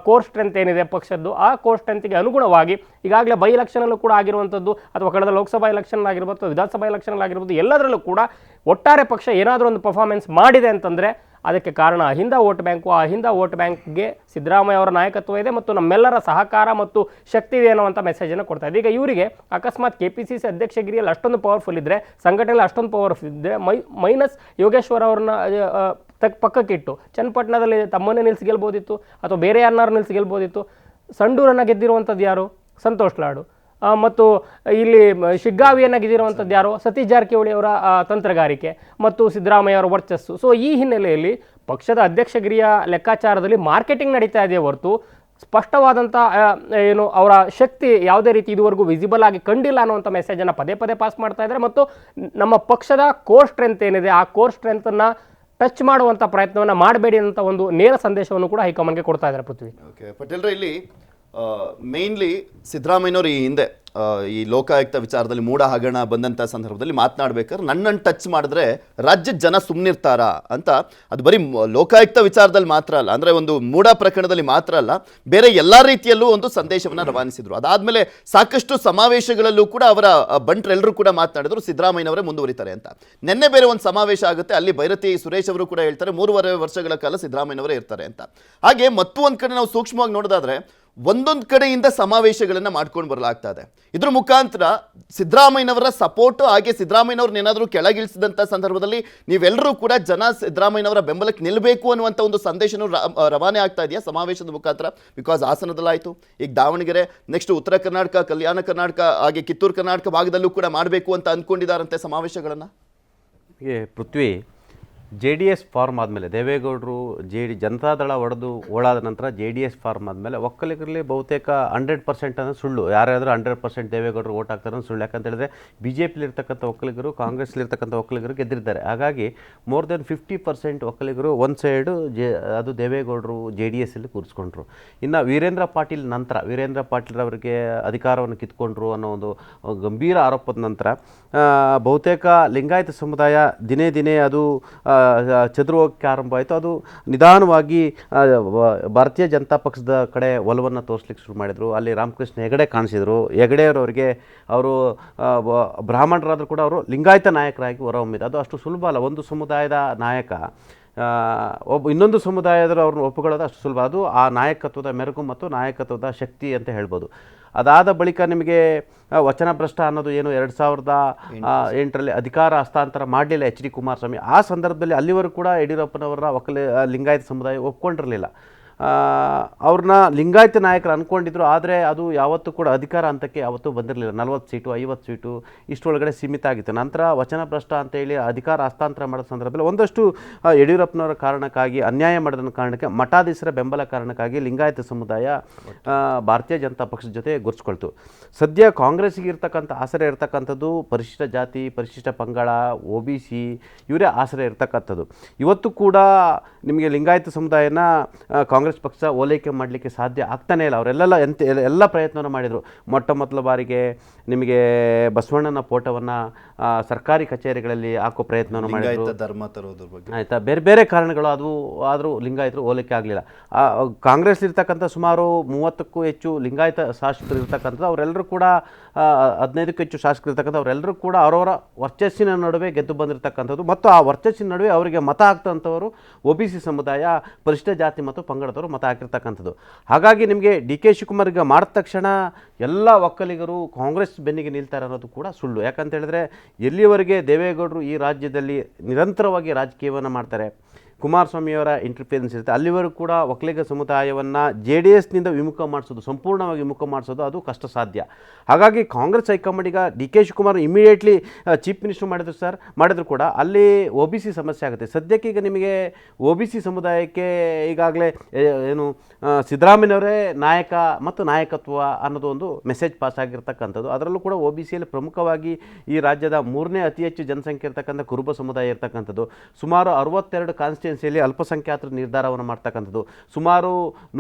ಕೋರ್ ಸ್ಟ್ರೆಂತ್ ಏನಿದೆ ಪಕ್ಷದ್ದು, ಆ ಕೋರ್ ಸ್ಟ್ರೆಂತ್ಗೆ ಅನುಗುಣವಾಗಿ ಈಗಾಗಲೇ ಬೈ ಎಲೆಕ್ಷನಲ್ಲೂ ಕೂಡ ಆಗಿರುವಂಥದ್ದು ಅಥವಾ ಕಳೆದ ಲೋಕಸಭಾ ಎಲೆಕ್ಷನ್ ಆಗಿರ್ಬೋದು, ವಿಧಾನಸಭಾ ಎಲೆಕ್ಷನ್ ಆಗಿರ್ಬೋದು, ಎಲ್ಲದರಲ್ಲೂ ಕೂಡ ಒಟ್ಟಾರೆ ಪಕ್ಷ ಏನಾದರೂ ಒಂದು ಪರ್ಫಾರ್ಮೆನ್ಸ್ ಮಾಡಿದೆ ಅಂತಂದರೆ ಅದಕ್ಕೆ ಕಾರಣ ಅಹಿಂದ ವೋಟ್ ಬ್ಯಾಂಕು. ಆ ಅಹಿಂದ ವೋಟ್ ಬ್ಯಾಂಕ್ಗೆ ಸಿದ್ದರಾಮಯ್ಯ ಅವರ ನಾಯಕತ್ವ ಇದೆ ಮತ್ತು ನಮ್ಮೆಲ್ಲರ ಸಹಕಾರ ಮತ್ತು ಶಕ್ತಿ ಇದೆ ಅನ್ನುವಂಥ ಮೆಸೇಜನ್ನು ಕೊಡ್ತಾ ಇದೆ. ಈಗ ಇವರಿಗೆ ಅಕಸ್ಮಾತ್ KPCC ಅಧ್ಯಕ್ಷಗಿರಿಯಲ್ಲಿ ಅಷ್ಟೊಂದು ಪವರ್ಫುಲ್ ಇದ್ದರೆ, ಸಂಘಟನೆಯಲ್ಲಿ ಅಷ್ಟೊಂದು ಪವರ್ಫುಲ್ ಇದ್ದರೆ, ಮೈನಸ್ ಯೋಗೇಶ್ವರ್ ಅವ್ರನ್ನ ಪಕ್ಕಕ್ಕಿಟ್ಟು ಚನ್ನಪಟ್ಟಣದಲ್ಲಿ ತಮ್ಮನ್ನೇ ನಿಲ್ಲಿಸಿ ಗೆಲ್ಬೋದಿತ್ತು ಅಥವಾ ಬೇರೆ ಯಾರನ್ನಾರು ನಿಲ್ಲಿಸಿ ಗೆಲ್ಬೋದಿತ್ತು. ಸಂಡೂರನ್ನು ಗೆದ್ದಿರುವಂಥದ್ದು ಯಾರು? ಸಂತೋಷ್ ಲಾಡು. ಮತ್ತು ಇಲ್ಲಿ ಶಿಗ್ಗಾವಿಯನ್ನು ಗೆದ್ದಿರುವಂಥದ್ದು ಯಾರು? ಸತೀಶ್ ಜಾರಕಿಹೊಳಿ ಅವರ ತಂತ್ರಗಾರಿಕೆ ಮತ್ತು ಸಿದ್ದರಾಮಯ್ಯ ಅವರ ವರ್ಚಸ್ಸು. ಸೊ ಈ ಹಿನ್ನೆಲೆಯಲ್ಲಿ ಪಕ್ಷದ ಅಧ್ಯಕ್ಷಗಿರಿಯ ಲೆಕ್ಕಾಚಾರದಲ್ಲಿ ಮಾರ್ಕೆಟಿಂಗ್ ನಡೀತಾ ಇದೆ ಹೊರತು ಸ್ಪಷ್ಟವಾದಂಥ ಏನು ಅವರ ಶಕ್ತಿ ಯಾವುದೇ ರೀತಿ ಇದುವರೆಗೂ ವಿಸಿಬಲ್ ಆಗಿ ಕಂಡಿಲ್ಲ ಅನ್ನುವಂಥ ಮೆಸೇಜನ್ನು ಪದೇ ಪದೇ ಪಾಸ್ ಮಾಡ್ತಾ ಇದ್ದಾರೆ. ಮತ್ತು ನಮ್ಮ ಪಕ್ಷದ ಕೋರ್ ಸ್ಟ್ರೆಂತ್ ಏನಿದೆ, ಆ ಕೋರ್ ಸ್ಟ್ರೆಂತನ್ನು ಟಚ್ ಮಾಡುವಂಥ ಪ್ರಯತ್ನವನ್ನು ಮಾಡಬೇಡಿ ಅಂತ ಒಂದು ನೇರ ಸಂದೇಶವನ್ನು ಕೂಡ ಹೈಕಮಾಂಡ್ಗೆ ಕೊಡ್ತಾ ಇದ್ದಾರೆ. ಪೃಥ್ವಿ, ಓಕೆ ಪಟೇಲ್ರೆ, ಇಲ್ಲಿ ಮೇನ್ಲಿ ಸಿದ್ದರಾಮಯ್ಯನವರು ಈ ಹಿಂದೆ ಈ ಲೋಕಾಯುಕ್ತ ವಿಚಾರದಲ್ಲಿ ಮೂಢ ಹಗರಣ ಬಂದಂಥ ಸಂದರ್ಭದಲ್ಲಿ ಮಾತನಾಡ್ಬೇಕಾದ್ರೆ ನನ್ನನ್ನು ಟಚ್ ಮಾಡಿದ್ರೆ ರಾಜ್ಯದ ಜನ ಸುಮ್ಮನಿರ್ತಾರಾ ಅಂತ, ಅದು ಬರೀ ಲೋಕಾಯುಕ್ತ ವಿಚಾರದಲ್ಲಿ ಮಾತ್ರ ಅಲ್ಲ, ಅಂದರೆ ಒಂದು ಮೂಢ ಪ್ರಕರಣದಲ್ಲಿ ಮಾತ್ರ ಅಲ್ಲ, ಬೇರೆ ಎಲ್ಲ ರೀತಿಯಲ್ಲೂ ಒಂದು ಸಂದೇಶವನ್ನು ರವಾನಿಸಿದ್ರು. ಅದಾದಮೇಲೆ ಸಾಕಷ್ಟು ಸಮಾವೇಶಗಳಲ್ಲೂ ಕೂಡ ಅವರ ಬಂಟ್ರೆಲ್ಲರೂ ಕೂಡ ಮಾತನಾಡಿದ್ರು ಸಿದ್ದರಾಮಯ್ಯನವರೇ ಮುಂದುವರಿತಾರೆ ಅಂತ. ನಿನ್ನೆ ಬೇರೆ ಒಂದು ಸಮಾವೇಶ ಆಗುತ್ತೆ, ಅಲ್ಲಿ ಭೈರತಿ ಸುರೇಶ್ ಅವರು ಕೂಡ ಹೇಳ್ತಾರೆ 3.5 ವರ್ಷಗಳ ಕಾಲ ಸಿದ್ದರಾಮಯ್ಯನವರೇ ಇರ್ತಾರೆ ಅಂತ. ಹಾಗೆ ಮತ್ತೊಂದು ಕಡೆ ನಾವು ಸೂಕ್ಷ್ಮವಾಗಿ ನೋಡೋದಾದ್ರೆ ಒಂದೊಂದು ಕಡೆಯಿಂದ ಸಮಾವೇಶಗಳನ್ನು ಮಾಡ್ಕೊಂಡು ಬರಲಾಗ್ತಾ ಇದೆ. ಇದ್ರ ಮುಖಾಂತರ ಸಿದ್ದರಾಮಯ್ಯನವರ ಸಪೋರ್ಟ್, ಹಾಗೆ ಸಿದ್ದರಾಮಯ್ಯನವ್ರನ್ನ ಏನಾದರೂ ಕೆಳಗಿಳಿಸಿದಂಥ ಸಂದರ್ಭದಲ್ಲಿ ನೀವೆಲ್ಲರೂ ಕೂಡ ಜನ ಸಿದ್ದರಾಮಯ್ಯನವರ ಬೆಂಬಲಕ್ಕೆ ನಿಲ್ಲಬೇಕು ಅನ್ನುವಂಥ ಒಂದು ಸಂದೇಶನೂ ರವಾನೆ ಆಗ್ತಾ ಇದೆಯಾ ಸಮಾವೇಶದ ಮುಖಾಂತರ? ಬಿಕಾಸ್ ಹಾಸನದಲ್ಲಾಯಿತು, ಈಗ ದಾವಣಗೆರೆ, ನೆಕ್ಸ್ಟ್ ಉತ್ತರ ಕರ್ನಾಟಕ, ಕಲ್ಯಾಣ ಕರ್ನಾಟಕ, ಹಾಗೆ ಕಿತ್ತೂರು ಕರ್ನಾಟಕ ಭಾಗದಲ್ಲೂ ಕೂಡ ಮಾಡಬೇಕು ಅಂತ ಅಂದ್ಕೊಂಡಿದ್ದಾರಂತೆ ಸಮಾವೇಶಗಳನ್ನು. ಪೃಥ್ವಿ, JDS ಫಾರ್ಮ್ ಆದಮೇಲೆ ದೇವೇಗೌಡರು ಜನತಾದಳ ಒಡೆದು ಓಡಾದ ನಂತರ JDS ಫಾರ್ಮ್ ಆದಮೇಲೆ ಒಕ್ಕಲಿಗರಲ್ಲಿ ಬಹುತೇಕ 100% ಅನ್ನೋ ಸುಳ್ಳು. ಯಾರಾದರೂ 100% ದೇವೇಗೌಡರು ಓಟ್ ಹಾಕ್ತಾರೆ ಅನ್ನೋ ಸುಳ್ಳು. ಯಾಕಂತ ಹೇಳಿದ್ರೆ BJPಲಿರ್ತಕ್ಕಂಥ ಒಕ್ಕಲಿಗರು, ಕಾಂಗ್ರೆಸ್ಲಿರ್ತಕ್ಕಂಥ ಒಕ್ಕಲಿಗರು ಗೆದ್ದಿರ್ತಾರೆ. ಹಾಗಾಗಿ ಮೋರ್ ದೆನ್ 50% ಒಕ್ಕಲಿಗರು ಒಂದು ಸೈಡು ಅದು ದೇವೇಗೌಡರು JDSಲ್ಲಿ ಕೂರಿಸ್ಕೊಂಡ್ರು. ಇನ್ನು ವೀರೇಂದ್ರ ಪಾಟೀಲ್ ನಂತರ, ವೀರೇಂದ್ರ ಪಾಟೀಲ್ ಅವರಿಗೆ ಅಧಿಕಾರವನ್ನು ಕಿತ್ಕೊಂಡ್ರು ಅನ್ನೋ ಒಂದು ಗಂಭೀರ ಆರೋಪದ ನಂತರ ಬಹುತೇಕ ಲಿಂಗಾಯತ ಸಮುದಾಯ ದಿನೇ ದಿನೇ ಅದು ಚದುರೋಗಕ್ಕೆ ಆರಂಭ ಆಯಿತು. ಅದು ನಿಧಾನವಾಗಿ ಭಾರತೀಯ ಜನತಾ ಪಕ್ಷದ ಕಡೆ ಒಲವನ್ನು ತೋರಿಸ್ಲಿಕ್ಕೆ ಶುರು ಮಾಡಿದರು. ಅಲ್ಲಿ ರಾಮಕೃಷ್ಣ ಹೆಗಡೆ ಕಾಣಿಸಿದರು. ಹೆಗಡೆಯವರವರಿಗೆ ಅವರು ಬ್ರಾಹ್ಮಣರಾದರೂ ಕೂಡ ಅವರು ಲಿಂಗಾಯತ ನಾಯಕರಾಗಿ ಹೊರಹೊಮ್ಮಿದ್ರು. ಅದು ಅಷ್ಟು ಸುಲಭ ಅಲ್ಲ. ಒಂದು ಸಮುದಾಯದ ನಾಯಕ ಇನ್ನೊಂದು ಸಮುದಾಯದರು ಅವ್ರನ್ನ ಒಪ್ಪುಕೊಳ್ಳೋದು ಅಷ್ಟು ಸುಲಭ. ಅದು ಆ ನಾಯಕತ್ವದ ಮೆರುಗು ಮತ್ತು ನಾಯಕತ್ವದ ಶಕ್ತಿ ಅಂತ ಹೇಳ್ಬೋದು. ಅದಾದ ಬಳಿಕ ನಿಮಗೆ ವಚನಭ್ರಷ್ಟ ಅನ್ನೋದು ಏನು 2008ರಲ್ಲಿ ಅಧಿಕಾರ ಹಸ್ತಾಂತರ ಮಾಡಲಿಲ್ಲ HD ಕುಮಾರಸ್ವಾಮಿ. ಆ ಸಂದರ್ಭದಲ್ಲಿ ಅಲ್ಲಿವರೆಗೂ ಕೂಡ ಯಡಿಯೂರಪ್ಪನವರ ಲಿಂಗಾಯತ ಸಮುದಾಯ ಒಪ್ಕೊಂಡಿರಲಿಲ್ಲ. ಅವ್ರನ್ನ ಲಿಂಗಾಯತ ನಾಯಕರು ಅಂದ್ಕೊಂಡಿದ್ರು. ಆದರೆ ಅದು ಯಾವತ್ತೂ ಕೂಡ ಅಧಿಕಾರ ಹಂತಕ್ಕೆ ಯಾವತ್ತೂ ಬಂದಿರಲಿಲ್ಲ. 40 ಸೀಟು 50 ಸೀಟು ಇಷ್ಟರೊಳಗಡೆ ಸೀಮಿತ ಆಗಿತ್ತು. ನಂತರ ವಚನಭ್ರಷ್ಟ ಅಂತೇಳಿ ಅಧಿಕಾರ ಹಸ್ತಾಂತರ ಮಾಡೋ ಸಂದರ್ಭದಲ್ಲಿ ಒಂದಷ್ಟು ಯಡಿಯೂರಪ್ಪನವರ ಕಾರಣಕ್ಕಾಗಿ, ಅನ್ಯಾಯ ಮಾಡಿದ ಕಾರಣಕ್ಕೆ, ಮಠಾಧೀಶರ ಬೆಂಬಲ ಕಾರಣಕ್ಕಾಗಿ ಲಿಂಗಾಯತ ಸಮುದಾಯ ಭಾರತೀಯ ಜನತಾ ಪಕ್ಷದ ಜೊತೆ ಗುರುತಿಸ್ಕೊಳ್ತು. ಸದ್ಯ ಕಾಂಗ್ರೆಸ್ಸಿಗೆ ಇರ್ತಕ್ಕಂಥ ಆಸರೆ ಇರ್ತಕ್ಕಂಥದ್ದು ಪರಿಶಿಷ್ಟ ಜಾತಿ, ಪರಿಶಿಷ್ಟ ಪಂಗಡ, OBC ಇವರೇ ಆಸರೆ ಇರ್ತಕ್ಕಂಥದ್ದು. ಇವತ್ತು ಕೂಡ ನಿಮಗೆ ಲಿಂಗಾಯತ ಸಮುದಾಯನ ಕಾಂಗ್ರೆಸ್ ಪಕ್ಷ ಓಲೈಕೆ ಮಾಡಲಿಕ್ಕೆ ಸಾಧ್ಯ ಆಗ್ತಾನೇ ಇಲ್ಲ. ಅವರೆಲ್ಲ ಎಲ್ಲ ಪ್ರಯತ್ನವನ್ನು ಮಾಡಿದರು. ಮೊದಲ ಬಾರಿಗೆ ನಿಮಗೆ ಬಸವಣ್ಣನ ಫೋಟೋವನ್ನು ಸರ್ಕಾರಿ ಕಚೇರಿಗಳಲ್ಲಿ ಹಾಕೋ ಪ್ರಯತ್ನವನ್ನು ಮಾಡಿದರು. ಧರ್ಮ ತರೋದ್ರ ಬಗ್ಗೆ ಆಯಿತಾ, ಬೇರೆ ಬೇರೆ ಕಾರಣಗಳು ಅದು. ಆದರೂ ಲಿಂಗಾಯತರು ಓಲೈಕೆ ಆಗಲಿಲ್ಲ. ಕಾಂಗ್ರೆಸ್ಲಿರ್ತಕ್ಕಂಥ ಸುಮಾರು 30ಕ್ಕೂ ಹೆಚ್ಚು ಲಿಂಗಾಯತ ಶಾಸಕರು ಇರ್ತಕ್ಕಂಥದ್ದು, ಅವರೆಲ್ಲರೂ ಕೂಡ 15ಕ್ಕೂ ಹೆಚ್ಚು ಶಾಸಕರು ಇರ್ತಕ್ಕಂಥ ಅವರೆಲ್ಲರೂ ಕೂಡ ಅವರವರ ವರ್ಚಸ್ಸಿನ ನಡುವೆ ಗೆದ್ದು ಬಂದಿರತಕ್ಕಂಥದ್ದು. ಮತ್ತು ಆ ವರ್ಚಸ್ಸಿನ ನಡುವೆ ಅವರಿಗೆ ಮತ ಹಾಕ್ತಂಥವರು OBC ಸಮುದಾಯ, ಪರಿಶಿಷ್ಟ ಜಾತಿ ಮತ್ತು ಪಂಗಡದವರು ಮತ ಹಾಕಿರ್ತಕ್ಕಂಥದ್ದು. ಹಾಗಾಗಿ ನಿಮಗೆ DK ಶಿವಕುಮಾರ್ಗೆ ಮಾಡಿದ ತಕ್ಷಣ ಎಲ್ಲ ಒಕ್ಕಲಿಗರು ಕಾಂಗ್ರೆಸ್ ಬೆನ್ನಿಗೆ ನಿಲ್ತಾರೆ ಅನ್ನೋದು ಕೂಡ ಸುಳ್ಳು. ಯಾಕಂತ ಹೇಳಿದ್ರೆ ಎಲ್ಲಿವರೆಗೆ ದೇವೇಗೌಡರು ಈ ರಾಜ್ಯದಲ್ಲಿ ನಿರಂತರವಾಗಿ ರಾಜಕೀಯವನ್ನು ಮಾಡ್ತಾರೆ, ಕುಮಾರಸ್ವಾಮಿಯವರ ಇಂಟರ್ಫಿಯರೆನ್ಸ್ ಇರುತ್ತೆ, ಅಲ್ಲಿವರೆಗೂ ಕೂಡ ಒಕ್ಕಲಿಗ ಸಮುದಾಯವನ್ನು JDSನಿಂದ ವಿಮುಖ ಮಾಡಿಸೋದು, ಸಂಪೂರ್ಣವಾಗಿ ವಿಮುಖ ಮಾಡಿಸೋದು ಅದು ಕಷ್ಟ ಸಾಧ್ಯ. ಹಾಗಾಗಿ ಕಾಂಗ್ರೆಸ್ ಹೈಕಮಾಂಡ್ ಈಗ DK Shivakumar immediately chief minister ಮಾಡಿದ್ರು ಕೂಡ ಅಲ್ಲಿ OBC ಸಮಸ್ಯೆ ಆಗುತ್ತೆ. ಸದ್ಯಕ್ಕೆ ಈಗ ನಿಮಗೆ OBC ಸಮುದಾಯಕ್ಕೆ ಈಗಾಗಲೇ ಏನು ಸಿದ್ದರಾಮಯ್ಯನವರೇ ನಾಯಕ ಮತ್ತು ನಾಯಕತ್ವ ಅನ್ನೋದು ಒಂದು ಮೆಸೇಜ್ ಪಾಸ್ ಆಗಿರ್ತಕ್ಕಂಥದ್ದು. ಅದರಲ್ಲೂ ಕೂಡ OBCಯಲ್ಲಿ ಪ್ರಮುಖವಾಗಿ ಈ ರಾಜ್ಯದ 3ನೇ ಅತಿ ಹೆಚ್ಚು ಜನಸಂಖ್ಯೆ ಇರ್ತಕ್ಕಂಥ ಕುರುಬ ಸಮುದಾಯ ಇರ್ತಕ್ಕಂಥದ್ದು. ಸುಮಾರು 62 ಕಾನ್ಸ್ಟಿಟ್ಯೂನ್ಸಿಯಲ್ಲಿ ಅಲ್ಪಸಂಖ್ಯಾತರ ನಿರ್ಧಾರವನ್ನು ಮಾಡ್ತಕ್ಕಂಥದ್ದು. ಸುಮಾರು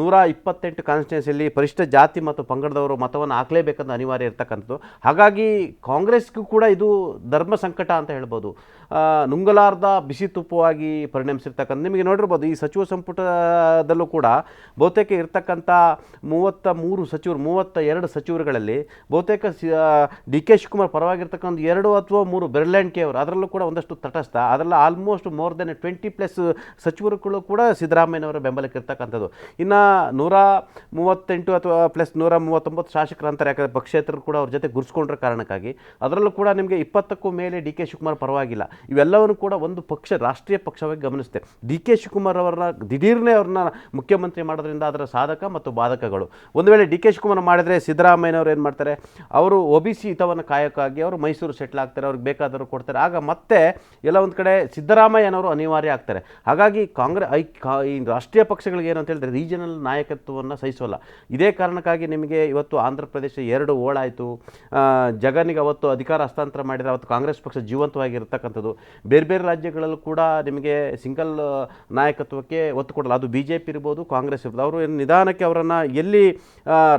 128 ಕಾನ್ಸ್ಟಿಟ್ಯೂನ್ಸಿಯಲ್ಲಿ ಪರಿಶಿಷ್ಟ ಜಾತಿ ಮತ್ತು ಪಂಗಡದವರು ಮತವನ್ನು ಹಾಕಲೇಬೇಕಂತ ಅನಿವಾರ್ಯ ಇರ್ತಕ್ಕಂಥದ್ದು. ಹಾಗಾಗಿ ಕಾಂಗ್ರೆಸ್ಗೂ ಕೂಡ ಇದು ಧರ್ಮ ಸಂಕಟ ಅಂತ ಹೇಳ್ಬೋದು. ನುಂಗಲಾರ್ದ ಬಿಸಿ ತುಪ್ಪವಾಗಿ ಪರಿಣಮಿಸಿರ್ತಕ್ಕಂಥ ನಿಮಗೆ ನೋಡಿರ್ಬೋದು. ಈ ಸಚಿವ ಸಂಪುಟದಲ್ಲೂ ಕೂಡ ಬಹುತೇಕ ಇರ್ತಕ್ಕಂಥ 32 ಸಚಿವರು, 32 ಸಚಿವರುಗಳಲ್ಲಿ ಬಹುತೇಕ DK ಶಿವಕುಮಾರ್ ಪರವಾಗಿರ್ತಕ್ಕಂಥ 2 ಅಥವಾ 3 ಬೆರ್ಲ್ಯಾಂಡ್ಕೆ ಅವರು, ಅದರಲ್ಲೂ ಕೂಡ ಒಂದಷ್ಟು ತಟಸ್ಥ, ಅದರಲ್ಲ ಆಲ್ಮೋಸ್ಟ್ ಮೋರ್ ದೆನ್ 20+ ಸಚಿವರುಗಳು ಕೂಡ ಸಿದ್ದರಾಮಯ್ಯನವರ ಬೆಂಬಲಕ್ಕೆ ಇರ್ತಕ್ಕಂಥದ್ದು. ಇನ್ನು 138 ಅಥವಾ ಪ್ಲಸ್ 139 ಶಾಸಕರು ಅಂತಾರೆ, ಯಾಕಂದರೆ ಪಕ್ಷೇತರರು ಕೂಡ ಅವ್ರ ಜೊತೆ ಗುರ್ಸ್ಕೊಂಡ್ರ ಕಾರಣಕ್ಕಾಗಿ. ಅದರಲ್ಲೂ ಕೂಡ ನಿಮಗೆ 20ಕ್ಕೂ ಮೇಲೆ ಡಿ ಕೆ ಶಿವಕುಮಾರ್ ಪರವಾಗಿಲ್ಲ. ಇವೆಲ್ಲವನ್ನು ಕೂಡ ಒಂದು ಪಕ್ಷ, ರಾಷ್ಟ್ರೀಯ ಪಕ್ಷವಾಗಿ ಗಮನಿಸುತ್ತೆ. ಡಿ ಕೆ ಶಿವಕುಮಾರ್ ಅವರನ್ನ ದಿಢೀರ್ನೇ ಅವ್ರನ್ನ ಮುಖ್ಯಮಂತ್ರಿ ಮಾಡೋದ್ರಿಂದ ಅದರ ಸಾಧಕ ಮತ್ತು ಬಾಧಕಗಳು. ಒಂದು ವೇಳೆ ಡಿ ಕೆ ಶಿವಕುಮಾರ್ ಮಾಡಿದರೆ ಸಿದ್ದರಾಮಯ್ಯನವರು ಏನು ಮಾಡ್ತಾರೆ, ಅವರು OBC ಹಿತವನ್ನು ಕಾಯಕ್ಕಾಗಿ ಅವರು ಮೈಸೂರು ಸೆಟ್ಲ್ ಆಗ್ತಾರೆ, ಅವ್ರಿಗೆ ಬೇಕಾದರೂ ಕೊಡ್ತಾರೆ. ಆಗ ಮತ್ತೆ ಎಲ್ಲ ಒಂದು ಕಡೆ ಸಿದ್ದರಾಮಯ್ಯನವರು ಅನಿವಾರ್ಯ ಆಗ್ತಾರೆ. ಹಾಗಾಗಿ ಈ ರಾಷ್ಟ್ರೀಯ ಪಕ್ಷಗಳಿಗೆ ಏನು ಅಂತ ಹೇಳಿದ್ರೆ ರೀಜನಲ್ ನಾಯಕತ್ವವನ್ನು ಸಹಿಸೋಲ್ಲ. ಇದೇ ಕಾರಣಕ್ಕಾಗಿ ನಿಮಗೆ ಇವತ್ತು ಆಂಧ್ರ ಪ್ರದೇಶ 2 ಓಳಾಯಿತು. ಜಗನ್ನಿಗೆ ಅವತ್ತು ಅಧಿಕಾರ ಹಸ್ತಾಂತರ ಮಾಡಿದರೆ ಅವತ್ತು ಕಾಂಗ್ರೆಸ್ ಪಕ್ಷ ಜೀವಂತವಾಗಿರ್ತಕ್ಕಂಥದ್ದು. ಬೇರೆ ಬೇರೆ ರಾಜ್ಯಗಳಲ್ಲೂ ಕೂಡ ನಿಮಗೆ ಸಿಂಗಲ್ ನಾಯಕತ್ವಕ್ಕೆ ಒತ್ತು ಕೊಡಲ್ಲ. ಅದು BJP ಇರ್ಬೋದು, ಕಾಂಗ್ರೆಸ್ ಇರ್ಬೋದು. ಅವರು ನಿಧಾನಕ್ಕೆ ಅವರನ್ನು ಎಲ್ಲಿ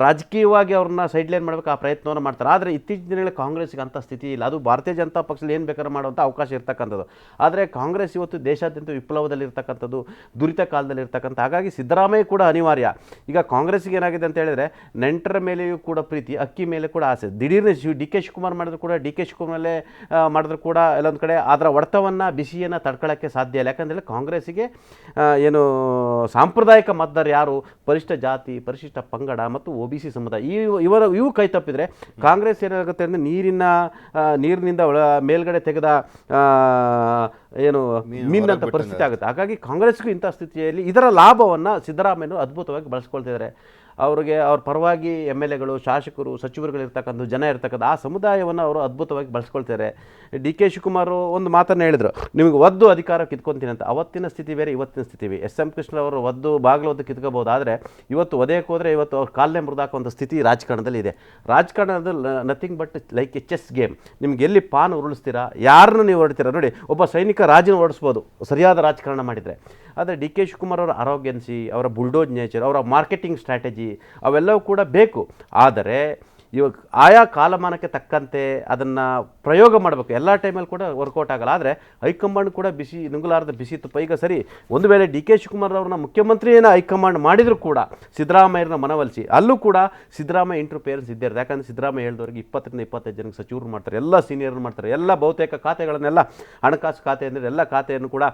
ರಾಜಕೀಯವಾಗಿ ಅವ್ರನ್ನ ಸೈಡ್ಲೈನ್ ಮಾಡಬೇಕು ಆ ಪ್ರಯತ್ನವನ್ನು ಮಾಡ್ತಾರೆ. ಆದರೆ ಇತ್ತೀಚಿನ ದಿನಗಳಲ್ಲಿ ಕಾಂಗ್ರೆಸ್ಗೆ ಅಂಥ ಸ್ಥಿತಿ ಇಲ್ಲ. ಅದು ಭಾರತೀಯ ಜನತಾ ಪಕ್ಷದಲ್ಲಿ ಏನು ಬೇಕಾದ್ರೂ ಮಾಡುವಂಥ ಅವಕಾಶ ಇರ್ತಕ್ಕಂಥದ್ದು. ಆದರೆ ಕಾಂಗ್ರೆಸ್ ಇವತ್ತು ದೇಶಾದ್ಯಂತ ವಿಪ್ಲವದಲ್ಲಿರ್ತಕ್ಕಂಥದ್ದು, ದುರಿತ ಕಾಲದಲ್ಲಿರ್ತಕ್ಕಂಥ. ಹಾಗಾಗಿ ಸಿದ್ದರಾಮಯ್ಯ ಕೂಡ ಅನಿವಾರ್ಯ. ಈಗ ಕಾಂಗ್ರೆಸ್ಗೆ ಏನಾಗಿದೆ ಅಂತ ಹೇಳಿದ್ರೆ ನೆಂಟರ ಮೇಲೆಯೂ ಕೂಡ ಪ್ರೀತಿ, ಅಕ್ಕಿ ಮೇಲೆ ಕೂಡ ಆಸೆ. ದಿಢೀರ್ನೆ ಡಿ ಕೆ ಶಿವಕುಮಾರ್ ಮಾಡಿದ್ರು ಕೂಡ, ಡಿ ಕೆ ಶಿವಕುಮಾರಲ್ಲೇ ಮಾಡಿದ್ರು ಕೂಡ ಎಲ್ಲೊಂದು ಕಡೆ ಅದರ ಹೊಡೆತವನ್ನು, ಬಿಸಿಯನ್ನು ತಡ್ಕೊಳ್ಳೋಕ್ಕೆ ಸಾಧ್ಯ ಇಲ್ಲ. ಯಾಕಂದರೆ ಕಾಂಗ್ರೆಸ್ಸಿಗೆ ಏನು ಸಾಂಪ್ರದಾಯಿಕ ಮತದಾರರು ಯಾರು, ಪರಿಶಿಷ್ಟ ಜಾತಿ, ಪರಿಶಿಷ್ಟ ಪಂಗಡ ಮತ್ತು OBC ಸಮುದಾಯ, ಇವು ಕೈ ತಪ್ಪಿದರೆ ಕಾಂಗ್ರೆಸ್ ಏನಾಗುತ್ತೆ ಅಂದರೆ ನೀರಿನಿಂದ ಮೇಲ್ಗಡೆ ತೆಗೆದ ಏನು ಮೀನಂತ ಪರಿಸ್ಥಿತಿ ಆಗುತ್ತೆ. ಹಾಗಾಗಿ ಕಾಂಗ್ರೆಸ್ಗೂ ಇಂಥ ಸ್ಥಿತಿಯಲ್ಲಿ ಇದರ ಲಾಭವನ್ನು ಸಿದ್ದರಾಮಯ್ಯನವರು ಅದ್ಭುತವಾಗಿ ಬಳಸ್ಕೊಳ್ತಿದ್ದಾರೆ. ಅವ್ರಿಗೆ ಅವ್ರ ಪರವಾಗಿ MLAಗಳು, ಶಾಸಕರು, ಸಚಿವರುಗಳಿರ್ತಕ್ಕಂಥ ಜನ ಇರ್ತಕ್ಕಂಥ ಆ ಸಮುದಾಯವನ್ನು ಅವರು ಅದ್ಭುತವಾಗಿ ಬಳಸ್ಕೊಳ್ತಾರೆ. ಡಿ ಕೆ ಶಿವಕುಮಾರ್ ಒಂದು ಮಾತನ್ನು ಹೇಳಿದರು, ನಿಮಗೆ ಒದ್ದು ಅಧಿಕಾರ ಕಿತ್ಕೊತೀನಿ ಅಂತ. ಅವತ್ತಿನ ಸ್ಥಿತಿ ಬೇರೆ, ಇವತ್ತಿನ ಸ್ಥಿತಿ ಬೇರೆ. SM ಕೃಷ್ಣ ಅವರು ಬಾಗಿಲು ಒದ್ದು ಕಿತ್ಕೋಬೋದು. ಆದರೆ ಇವತ್ತು ಒದೆಯಕ್ಕೆ ಹೋದರೆ ಇವತ್ತು ಅವ್ರ ಕಾಲೇ ಮುರಿದಾಕುವಂಥ ಸ್ಥಿತಿ ರಾಜಕಾರಣದಲ್ಲಿ ಇದೆ. ರಾಜಕಾರಣದಲ್ಲಿ nothing but like A chess game. ನಿಮ್ಗೆ ಎಲ್ಲಿ ಪಾನ್ ಉರುಳಿಸ್ತೀರಾ, ಯಾರನ್ನು ನೀವು ಹೊರಡ್ತೀರಾ. ನೋಡಿ, ಒಬ್ಬ ಸೈನಿಕ ರಾಜನ ಓಡಿಸ್ಬೋದು ಸರಿಯಾದ ರಾಜಕಾರಣ ಮಾಡಿದರೆ. ಆದರೆ ಡಿ ಕೆ ಶಿವಕುಮಾರ್ ಅವರ ಅರೋಗ್ಯನ್ಸಿ, ಅವರ ಬುಲ್ಡೋಜ್ ನೇಚರ್, ಅವರ ಮಾರ್ಕೆಟಿಂಗ್ ಸ್ಟ್ರಾಟಜಿ ಅವೆಲ್ಲವೂ ಕೂಡ ಬೇಕು. ಆದರೆ ಇವಾಗ ಆಯಾ ಕಾಲಮಾನಕ್ಕೆ ತಕ್ಕಂತೆ ಅದನ್ನು ಪ್ರಯೋಗ ಮಾಡಬೇಕು. ಎಲ್ಲ ಟೈಮಲ್ಲಿ ಕೂಡ ವರ್ಕೌಟ್ ಆಗಲ್ಲ. ಆದರೆ ಹೈಕಮಾಂಡ್ ಕೂಡ ನುಂಗಲಾರದ ಬಿಸಿ ತುಪ್ಪ. ಈಗ ಸರಿ, ಒಂದು ವೇಳೆ ಡಿ ಕೆ ಶಿವಕುಮಾರ್ ಅವ್ರನ್ನ ಮುಖ್ಯಮಂತ್ರಿಯನ್ನು ಹೈಕಮಾಂಡ್ ಮಾಡಿದರೂ ಕೂಡ ಸಿದ್ದರಾಮಯ್ಯರನ್ನ ಮನವೊಲಿಸಿ, ಅಲ್ಲೂ ಕೂಡ ಸಿದ್ದರಾಮಯ್ಯ ಇಂಟರ್ಫಿಯರೆನ್ಸ್ ಇದ್ದೇ ಇರುತ್ತೆ. ಯಾಕಂದರೆ ಸಿದ್ದರಾಮಯ್ಯ ಹೇಳಿದವರಿಗೆ 20ರಿಂದ 25 ಜನಕ್ಕೆ ಸಚಿವರು ಮಾಡ್ತಾರೆ, ಎಲ್ಲ ಸೀನಿಯರ್ ಮಾಡ್ತಾರೆ, ಎಲ್ಲ ಬಹುತೇಕ ಖಾತೆಗಳನ್ನೆಲ್ಲ, ಹಣಕಾಸು ಖಾತೆ ಅಂದರೆ ಎಲ್ಲ ಖಾತೆಯನ್ನು ಕೂಡ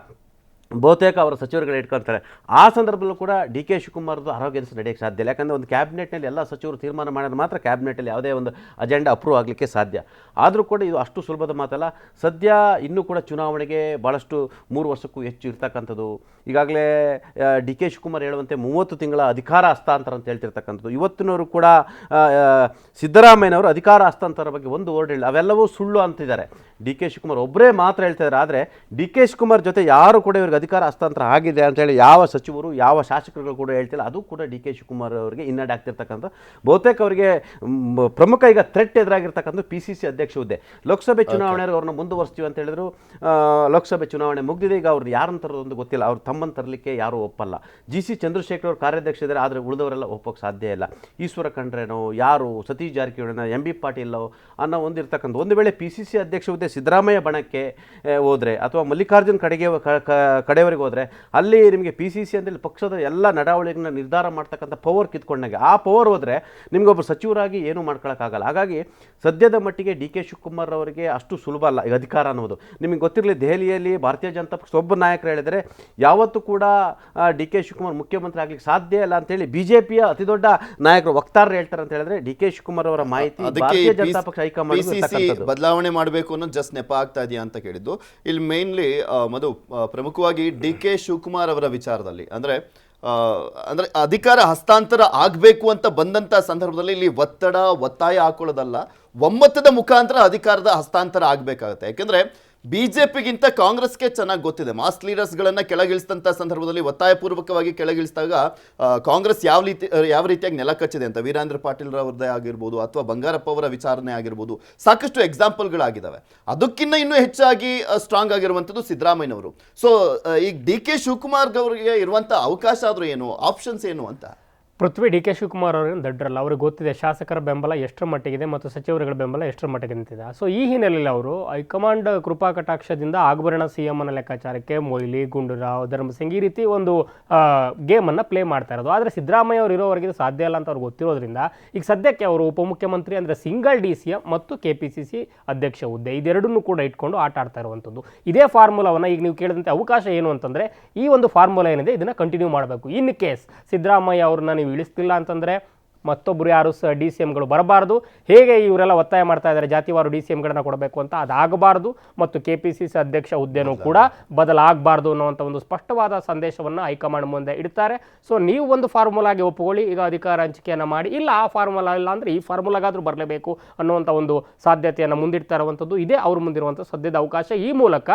ಬಹುತೇಕ ಅವರ ಸಚಿವರುಗಳು ಇಟ್ಕೊಳ್ತಾರೆ. ಆ ಸಂದರ್ಭದಲ್ಲೂ ಕೂಡ ಡಿ ಕೆ ಶಿವಕುಮಾರ್ದು ಆರೋಗ್ಯನ್ಸ್ ನಡೆಯೋಕ್ಕೆ ಸಾಧ್ಯ ಇಲ್ಲ. ಯಾಕಂದರೆ ಒಂದು ಕ್ಯಾಬಿನೆಟ್ನಲ್ಲಿ ಎಲ್ಲ ಸಚಿವರು ತೀರ್ಮಾನ ಮಾಡಿದ್ರೆ ಮಾತ್ರ ಕ್ಯಾಬಿನೆಟಲ್ಲಿ ಯಾವುದೇ ಒಂದು ಅಜೆಂಡಾ ಅಪ್ರೂವ್ ಆಗಲಿಕ್ಕೆ ಸಾಧ್ಯ. ಆದರೂ ಕೂಡ ಇದು ಅಷ್ಟು ಸುಲಭದ ಮಾತಲ್ಲ. ಸದ್ಯ ಇನ್ನೂ ಕೂಡ ಚುನಾವಣೆಗೆ ಭಾಳಷ್ಟು 3 ವರ್ಷಕ್ಕೂ ಹೆಚ್ಚು ಇರ್ತಕ್ಕಂಥದ್ದು. ಈಗಾಗಲೇ ಡಿ ಕೆ ಶಿವಕುಮಾರ್ ಹೇಳುವಂತೆ 30 ತಿಂಗಳ ಅಧಿಕಾರ ಹಸ್ತಾಂತರ ಅಂತ ಹೇಳ್ತಿರ್ತಕ್ಕಂಥದ್ದು. ಇವತ್ತಿನವರು ಕೂಡ ಸಿದ್ದರಾಮಯ್ಯನವರು ಅಧಿಕಾರ ಹಸ್ತಾಂತರ ಬಗ್ಗೆ ಒಂದು ವರ್ಡ್ ಹೇಳಿಲ್ಲ, ಅವೆಲ್ಲವೂ ಸುಳ್ಳು ಅಂತಿದ್ದಾರೆ. ಡಿ ಕೆ ಶಿವಕುಮಾರ್ ಒಬ್ಬರೇ ಮಾತ್ರ ಹೇಳ್ತಿದ್ದಾರೆ. ಆದರೆ ಡಿ ಕೆ ಶಿವಕುಮಾರ್ ಜೊತೆ ಯಾರು ಕೂಡ ಇವ್ರಿಗೆ ಅಧಿಕಾರ ಹಸ್ತಾಂತರ ಆಗಿದೆ ಅಂತೇಳಿ ಯಾವ ಸಚಿವರು, ಯಾವ ಶಾಸಕರುಗಳು ಕೂಡ ಹೇಳ್ತಿಲ್ಲ. ಅದು ಕೂಡ ಡಿ ಕೆ ಶಿವಕುಮಾರ್ ಅವರಿಗೆ ಹಿನ್ನಡೆ ಆಗ್ತಿರ್ತಕ್ಕಂಥ. ಬಹುತೇಕ ಅವರಿಗೆ ಪ್ರಮುಖ ಈಗ ಥ್ರೆಟ್ ಎದುರಾಗಿರ್ತಕ್ಕಂಥ PCC ಅಧ್ಯಕ್ಷ ಹುದ್ದೆ. ಲೋಕಸಭೆ ಚುನಾವಣೆಗೆ ಅವ್ರನ್ನ ಮುಂದುವರಿಸ್ತೀವಿ ಅಂತ ಹೇಳಿದ್ರು. ಲೋಕಸಭೆ ಚುನಾವಣೆ ಮುಗಿದಿದೆ. ಈಗ ಅವ್ರು ಯಾರನ್ನು ತರೋದೊಂದು ಗೊತ್ತಿಲ್ಲ. ಅವ್ರು ತಮ್ಮನ್ನು ತರಲಿಕ್ಕೆ ಯಾರೂ ಒಪ್ಪಲ್ಲ. GC ಚಂದ್ರಶೇಖರ್ ಅವರು ಕಾರ್ಯಾಧ್ಯಕ್ಷ ಇದ್ದಾರೆ. ಆದರೆ ಉಳಿದವರೆಲ್ಲ ಒಪ್ಪೋಕ್ಕೆ ಸಾಧ್ಯ ಇಲ್ಲ. ಈಶ್ವರ ಖಂಡ್ರೆನೋ, ಯಾರು ಸತೀಶ್ ಜಾರಕಿಹೊಳಿನೋ, MB ಪಾಟೀಲೋ ಅನ್ನೋ ಒಂದಿರ್ತಕ್ಕಂಥ. ಒಂದು ವೇಳೆ PCC ಅಧ್ಯಕ್ಷ ಹುದ್ದೆ ಸಿದ್ದರಾಮಯ್ಯ ಬಣಕ್ಕೆ ಹೋದರೆ ಅಥವಾ ಮಲ್ಲಿಕಾರ್ಜುನ್ ಕಡೆಯವರೆಗೆ ಹೋದರೆ ಅಲ್ಲಿ ನಿಮಗೆ PCC ಅಂದರೆ ಪಕ್ಷದ ಎಲ್ಲ ನಡಾವಳಿಗಳನ್ನ ನಿರ್ಧಾರ ಮಾಡ್ತಕ್ಕಂಥ ಪವರ್ ಕಿತ್ಕೊಂಡಾಗೆ. ಆ ಪವರ್ ಹೋದರೆ ನಿಮಗೊಬ್ಬ ಸಚಿವರಾಗಿ ಏನೂ ಮಾಡ್ಕೊಳ್ಳೋಕ್ಕಾಗಲ್ಲ. ಹಾಗಾಗಿ ಸದ್ಯದ ಮಟ್ಟಿಗೆ ಡಿ ಕೆ ಶಿವಕುಮಾರ್ ಅವರಿಗೆ ಅಷ್ಟು ಸುಲಭ ಅಲ್ಲ ಈಗ ಅಧಿಕಾರ ಅನ್ನೋದು. ನಿಮಗೆ ಗೊತ್ತಿರಲಿ, ದೆಹಲಿಯಲ್ಲಿ ಭಾರತೀಯ ಜನತಾ ಪಕ್ಷ ಒಬ್ಬ ನಾಯಕರು ಹೇಳಿದರೆ ಯಾವತ್ತೂ ಕೂಡ ಡಿ ಕೆ ಶಿವಕುಮಾರ್ ಮುಖ್ಯಮಂತ್ರಿ ಆಗಲಿಕ್ಕೆ ಸಾಧ್ಯ ಇಲ್ಲ ಅಂತೇಳಿ BJPಯ ಅತಿ ದೊಡ್ಡ ನಾಯಕರು ವಕ್ತಾರರು ಹೇಳ್ತಾರೆ ಅಂತ ಹೇಳಿದ್ರೆ ಡಿ ಕೆ ಶಿವಕುಮಾರ್ ಅವರ ಮಾಹಿತಿ ಭಾರತೀಯ ಜನತಾ ಪಕ್ಷ ಹೈಕಮಾಂಡ್ ಬದಲಾವಣೆ ಮಾಡಬೇಕು ಅನ್ನೋ ಜಸ್ಟ್ ನೆಪ ಆಗ್ತಾ ಇದೆಯಾ ಅಂತ ಕೇಳಿದ್ದು. ಇಲ್ಲಿ ಮೇನ್ಲಿ ಮಧು, ಪ್ರಮುಖವಾಗಿ ಡಿ ಕೆ ಶಿವಕುಮಾರ್ ಅವರ ವಿಚಾರದಲ್ಲಿ ಅಂದ್ರೆ ಅಧಿಕಾರ ಹಸ್ತಾಂತರ ಆಗಬೇಕು ಅಂತ ಬಂದಂತ ಸಂದರ್ಭದಲ್ಲಿ ಇಲ್ಲಿ ಒತ್ತಾಯ ಹಾಕೊಳ್ಳೋದಲ್ಲ, ಒಮ್ಮತದ ಮುಖಾಂತರ ಅಧಿಕಾರದ ಹಸ್ತಾಂತರ ಆಗಬೇಕಾಗುತ್ತೆ. ಯಾಕೆಂದ್ರೆ BJPಗಿಂತ ಕಾಂಗ್ರೆಸ್ಗೆ ಚೆನ್ನಾಗಿ ಗೊತ್ತಿದೆ. ಮಾಸ್ ಲೀಡರ್ಸ್ಗಳನ್ನ ಕೆಳಗಿಳಿಸಿದಂಥ ಸಂದರ್ಭದಲ್ಲಿ ಒತ್ತಾಯಪೂರ್ವಕವಾಗಿ ಕೆಳಗಿಳಿಸಿದಾಗ ಕಾಂಗ್ರೆಸ್ ಯಾವ ರೀತಿಯಾಗಿ ನೆಲ ಕಚ್ಚಿದೆ ಅಂತ ವೀರೇಂದ್ರ ಪಾಟೀಲ್ ಅವರದೇ ಆಗಿರ್ಬೋದು ಅಥವಾ ಬಂಗಾರಪ್ಪ ಅವರ ವಿಚಾರಣೆ ಆಗಿರ್ಬೋದು, ಸಾಕಷ್ಟು ಎಕ್ಸಾಂಪಲ್ಗಳಾಗಿದ್ದಾವೆ. ಅದಕ್ಕಿಂತ ಇನ್ನೂ ಹೆಚ್ಚಾಗಿ ಸ್ಟ್ರಾಂಗ್ ಆಗಿರುವಂಥದ್ದು ಸಿದ್ದರಾಮಯ್ಯನವರು. ಸೊ ಈಗ ಡಿ ಕೆ ಶಿವಕುಮಾರ್ ಅವರಿಗೆ ಇರುವಂಥ ಅವಕಾಶ ಆದರೂ ಏನು, ಆಪ್ಷನ್ಸ್ ಏನು ಅಂತ? ಪೃಥ್ವಿ ಡಿ ಕೆ ಶಿವಕುಮಾರ್ ಅವರೇನು ದಡ್ಡರಲ್ಲ, ಅವ್ರಿಗೆ ಗೊತ್ತಿದೆ ಶಾಸಕರ ಬೆಂಬಲ ಎಷ್ಟರ ಮಟ್ಟಿಗಿದೆ ಮತ್ತು ಸಚಿವರುಗಳ ಬೆಂಬಲ ಎಷ್ಟರ ಮಟ್ಟಿಗೆ ನಿಂತಿದೆ. ಸೊ ಈ ಹಿನ್ನೆಲೆಯಲ್ಲಿ ಅವರು ಹೈಕಮಾಂಡ್ ಕೃಪಾ ಕಟಾಕ್ಷದಿಂದ ಆಗಬರಣ CM ಅನ್ನೋ ಲೆಕ್ಕಾಚಾರಕ್ಕೆ ಮೊಯ್ಲಿ, ಗುಂಡೂರಾವ್, ಧರ್ಮಸಿಂಗ್ ಈ ರೀತಿ ಒಂದು ಗೇಮನ್ನು ಪ್ಲೇ ಮಾಡ್ತಾ ಇರೋದು. ಆದರೆ ಸಿದ್ದರಾಮಯ್ಯ ಅವರು ಇರೋವರೆಗೆ ಇದು ಸಾಧ್ಯ ಇಲ್ಲ ಅಂತ ಅವ್ರಿಗೆ ಗೊತ್ತಿರೋದ್ರಿಂದ ಈಗ ಸದ್ಯಕ್ಕೆ ಅವರು ಉಪಮುಖ್ಯಮಂತ್ರಿ ಅಂದರೆ ಸಿಂಗಲ್ DCM ಮತ್ತು KPCC ಅಧ್ಯಕ್ಷ ಹುದ್ದೆ ಇದೆರಡನ್ನೂ ಕೂಡ ಇಟ್ಕೊಂಡು ಆಟ ಆಡ್ತಾ ಇರುವಂಥದ್ದು. ಇದೇ ಫಾರ್ಮುಲಾವನ್ನು ಈಗ ನೀವು ಕೇಳಿದಂತೆ ಅವಕಾಶ ಏನು ಅಂತಂದರೆ ಈ ಒಂದು ಫಾರ್ಮುಲಾ ಏನಿದೆ ಇದನ್ನು ಕಂಟಿನ್ಯೂ ಮಾಡಬೇಕು. ಇನ್ ಕೇಸ್ ಸಿದ್ದರಾಮಯ್ಯ ಅವ್ರನ್ನ ನೀವು ಇಳಿಸ್ತಿಲ್ಲ ಅಂತಂದರೆ ಮತ್ತೊಬ್ಬರು ಯಾರು DCMಗಳು ಬರಬಾರ್ದು. ಹೇಗೆ ಇವರೆಲ್ಲ ಒತ್ತಾಯ ಮಾಡ್ತಾ ಇದ್ದಾರೆ ಜಾತಿವಾರು DCMಗಳನ್ನ ಕೊಡಬೇಕು ಅಂತ, ಅದಾಗಬಾರ್ದು ಮತ್ತು KPCC ಅಧ್ಯಕ್ಷ ಹುದ್ದೆನೂ ಕೂಡ ಬದಲಾಗಬಾರ್ದು ಅನ್ನುವಂಥ ಒಂದು ಸ್ಪಷ್ಟವಾದ ಸಂದೇಶವನ್ನು ಹೈಕಮಾಂಡ್ ಮುಂದೆ ಇಡ್ತಾರೆ. ಸೊ ನೀವು ಒಂದು ಫಾರ್ಮುಲಾಗೆ ಒಪ್ಪಿಕೊಳ್ಳಿ, ಈಗ ಅಧಿಕಾರ ಹಂಚಿಕೆಯನ್ನು ಮಾಡಿ, ಇಲ್ಲ ಆ ಫಾರ್ಮುಲಾ ಇಲ್ಲ ಅಂದರೆ ಈ ಫಾರ್ಮುಲಾಗಾದರೂ ಬರಲೇಬೇಕು ಅನ್ನುವಂಥ ಒಂದು ಸಾಧ್ಯತೆಯನ್ನು ಮುಂದಿಡ್ತಾ ಇರುವಂಥದ್ದು ಇದೇ ಅವ್ರ ಮುಂದಿರುವಂಥ ಸದ್ಯದ ಅವಕಾಶ. ಈ ಮೂಲಕ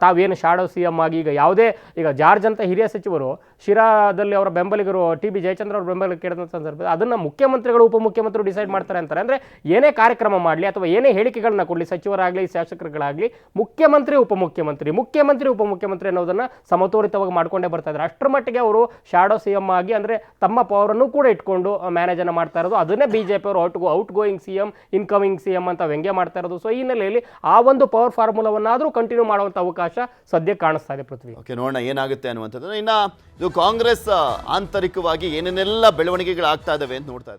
ತಾವೇನು ಶಾಡೋ CM ಆಗಿ ಈಗ ಯಾವುದೇ ಈಗ ಜಾರ್ಜ್ ಅಂತ ಹಿರಿಯ ಸಚಿವರು ಶಿರಾದಲ್ಲಿ ಅವರ ಬೆಂಬಲಿಗರು TB ಜಯಚಂದ್ರ ಅವರ ಬೆಂಬಲಿಗೆ ಕೇಳಿದಂಥ ಸಂದರ್ಭದಲ್ಲಿ ಅದನ್ನು ಮುಖ್ಯಮಂತ್ರಿಗಳು ಉಪಮುಖ್ಯಮಂತ್ರಿಗಳು ಡಿಸೈಡ್ ಮಾಡ್ತಾರೆ ಅಂತಾರೆ. ಅಂದರೆ ಏನೇ ಕಾರ್ಯಕ್ರಮ ಮಾಡಲಿ ಅಥವಾ ಏನೇ ಹೇಳಿಕೆಗಳನ್ನ ಕೊಡಲಿ, ಸಚಿವರಾಗಲಿ ಶಾಸಕರುಗಳಾಗಲಿ, ಮುಖ್ಯಮಂತ್ರಿ ಉಪಮುಖ್ಯಮಂತ್ರಿ ಅನ್ನೋದನ್ನು ಸಮತೋಲಿತವಾಗಿ ಮಾಡ್ಕೊಂಡೇ ಬರ್ತಾ ಇದ್ದಾರೆ. ಅಷ್ಟರ ಮಟ್ಟಿಗೆ ಅವರು ಶಾಡೋ CM ಆಗಿ ಅಂದರೆ ತಮ್ಮ ಪವರನ್ನು ಕೂಡ ಇಟ್ಕೊಂಡು ಮ್ಯಾನೇಜನ್ನು ಮಾಡ್ತಾ ಇರೋದು. ಅದನ್ನೇ BJP ಅವರು out going CM, incoming CM ಅಂತ ವ್ಯಂಗ್ಯ ಮಾಡ್ತಾ ಇರೋದು. ಸೊ ಈ ಹಿನ್ನೆಲೆಯಲ್ಲಿ ಆ ಒಂದು ಪವರ್ ಫಾರ್ಮುಲಾವನ್ನಾದರೂ ಕಂಟಿನ್ಯೂ ಮಾಡುವಂಥ ಅವಕಾಶ ಸದ್ಯ ಕಾಣಿಸ್ತಾ ಇದೆ ಪೃಥ್ವಿ. ಓಕೆ, ನೋಡೋಣ ಏನಾಗುತ್ತೆ ಅನ್ನುವಂಥದ್ದು. ಇನ್ನು ಇದು ಕಾಂಗ್ರೆಸ್ ಆಂತರಿಕವಾಗಿ ಏನೇನೆಲ್ಲ ಬೆಳವಣಿಗೆಗಳಾಗ್ತಾ ಇದಾವೆ ಅಂತ ನೋಡ್ತಾ ಇದ್ದೀವಿ.